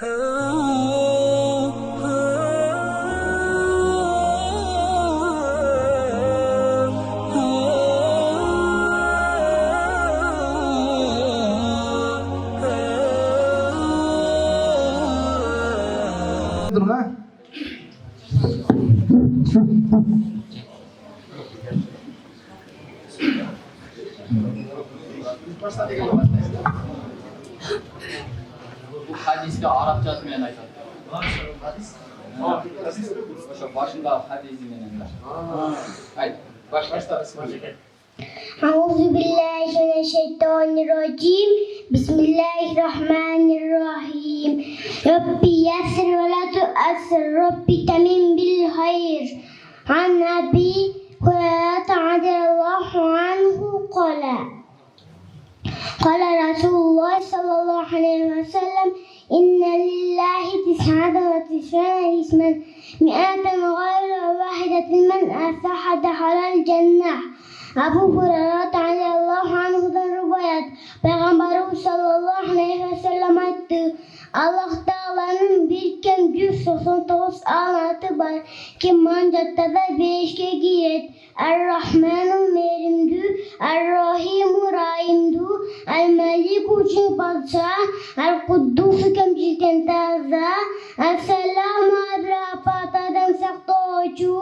Bu hadisde Arapça yazmayan ayet. Başında hadis dinleyenler. Haydi başla. أعوذ بالله من الشيطان الرجيم بسم الله الرحمن الرحيم ربي يسر ولا تؤثر ربي تمم بالخير عن أبي هريرة رضي الله عنه قال رسول الله صلى الله عليه وسلم إن لله 99 اسما 100 غير واحدة من أفلح دخل الجنة. Abu Hurairah radhiyallahu anhu'dan rivayet. Peygamberimiz sallallahu aleyhi ve sellem aytdı. Allah Teala'nın birken 199 alatı var. Kim mancatta da beşke giret. Er-Rahmanu merimdu, Er-Rahimu rahimdu, El-Meliku için padişah, El-Kuddusu kemçilken taza, El-Selamu abrapatadan saktoğucu,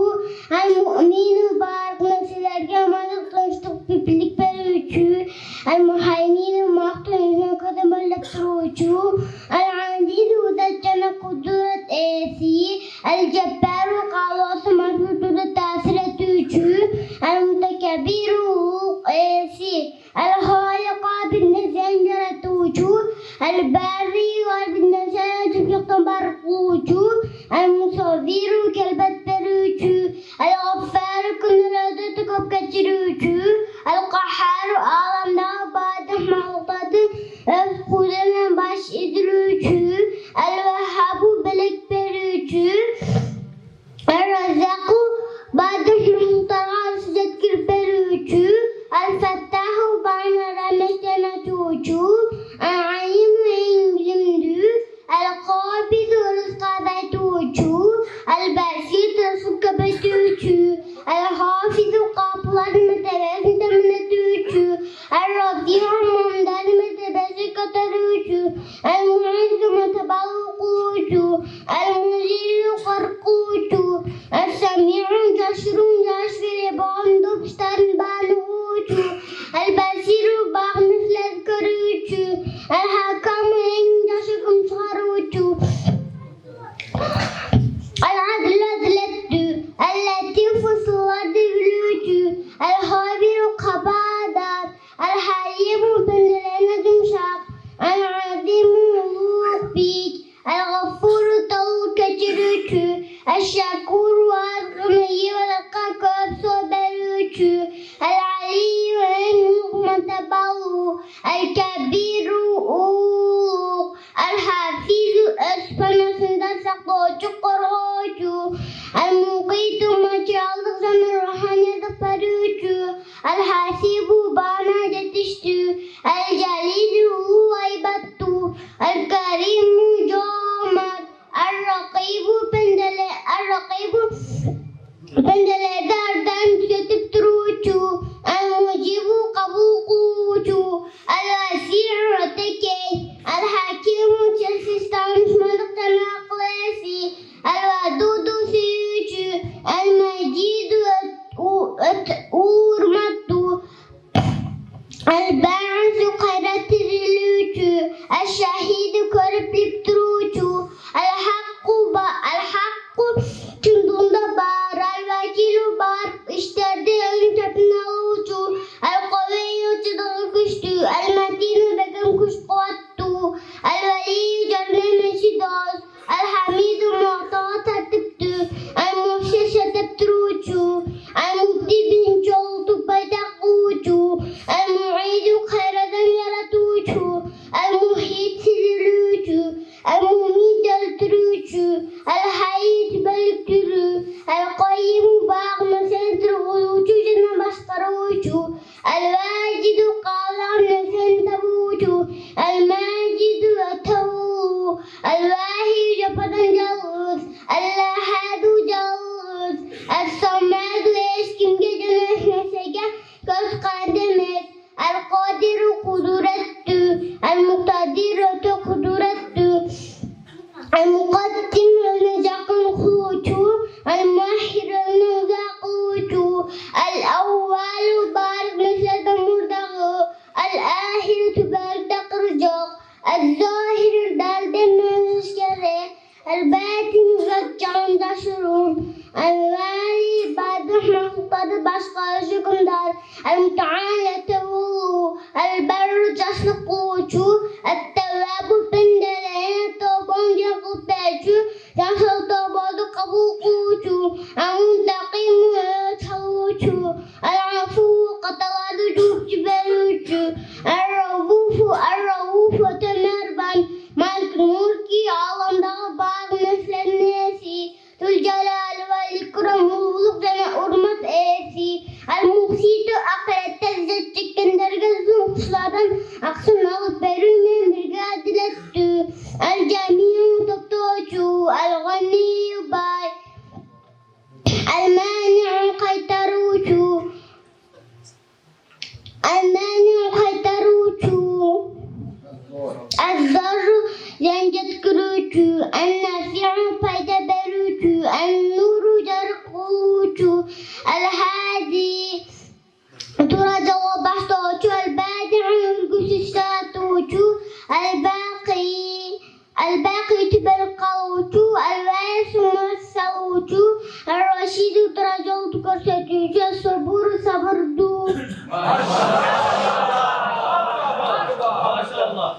El-Mu'minu barik nesilerge amadık tanıştık pipilik berücü, El-Muhayminu mahtun yüzün kadın bellekturucu, El-Andidu daccana kuduret esi, El-Cebbaru kavlosu mahfududa tasir etücü, El-Mutekebbiru esi, El-Haliqa bin-Nezen yaratucu, El-Barri bin-Nezen tüfyaktan barkucu, El-Musavviru kelbet berücü, El-Gaffaru künrede tıkıp geçirücü, El-Qahharu alamda badı mahlukatı özkudene baş edilücü, El-Vehhabu belek berücü, El-Razzaku badı muhtarar sıcakkir berücü, El-Fettahu bana rahmetine tuğcu, El-Alimu en bilimdü, El-Kabidu rızka betuğcu, El-Basit rızka betuğcu, El-Hafizu kapıların metebesinde menetüğcu, El-Rafi'u mamdan metebesi katarıcı, El-Mu'izzu meteballukucu, El-Muzillu karkucu, El-Sami'u taşrun yaşveri bandu piştan baluğucu, El-Basiru bağniflet körücü, El-Hakamu en yaşıkım sarıcı, El-Adlu adlettü, El-Latifu sıladı gülücü, El-Habiru kabadar, El-Halimu pendelerine dümşak, El-Azimu lupik, El-Gaffuru tavul keçirücü, El-Şakuru azgınıyı ve soberücü, El-Aliyu en muhmete ballu, El-Kebiru uğuk, El-Hafizu espanasında saklıcı korucu, El-Muqitu maçallık zaman ruhaniyeti perücü, El-Hasibu bana yetiştü, El-Celilu aybattu, El-Karimu cömert, El-Rakibu pendelerden tüketip durucu, El-Mucibu kabukucu, El-Vasi'u ötekey, El-Hakimu sessiz tanışmadıktan aklesi, El-Vadudu sürücü, El-Mecidu uğurmattu, El-Ba'su kayratırılücü, El-Şahidu körüplük durucu, El-Hakku tündüğünde bağır, El-Vakilu bağır, işlerde elin tepine alıcı, El-Kaveyyu çıdalı güçtü, El-Metinu bekim kuş kuvattu, El-Veliyyu cennemesi dost, El-Hamidu muhtağa tertiptü, El-Muhşe şetep durucu, El-Mubdi bin çoltu paytak ucu, El-Mu'idu hayradan yaratucu, El-Muhit silülücü, El-Mumid öldürücü, El-Hayyid bölüktürü, El-Qayyimu bağma sentir ulucu cennet başkarıcı, El-Vacidu kavlam nesen tabucu, El-Macidu ötevu, El-Vacidu الظاهر الدال بالمشكلة الباطن رجعن دشرون الوالي بعد محطة باشقى شكندار المتعالى تولو البر جسقوشو التواب بندلين توبون جقباشو جسل توبود قبوقوشو المنتقم يتحوشو العفو قطواد جوب جبلوشو الرؤوف تمربان مالك الملكي عالم دغبار مثل الناسي ذو الجلال والإكرام ولقنا أرمت آسي المقسيط أقل التزد تكن درجة مصلابا أقسم أغبر من برقاد لدو الجميع تبتوشو الغني باي المانع قيتروشو الضر زنجت كروتو النافع فايدة بروتو النور جرقوتو الهادي ترى وبحثوتو البادع القسساتوتو الباقي تبرقوتو الواس مسوتو الرشيد ترجوت كرسوتو الصبور صبردو ما شاء الله.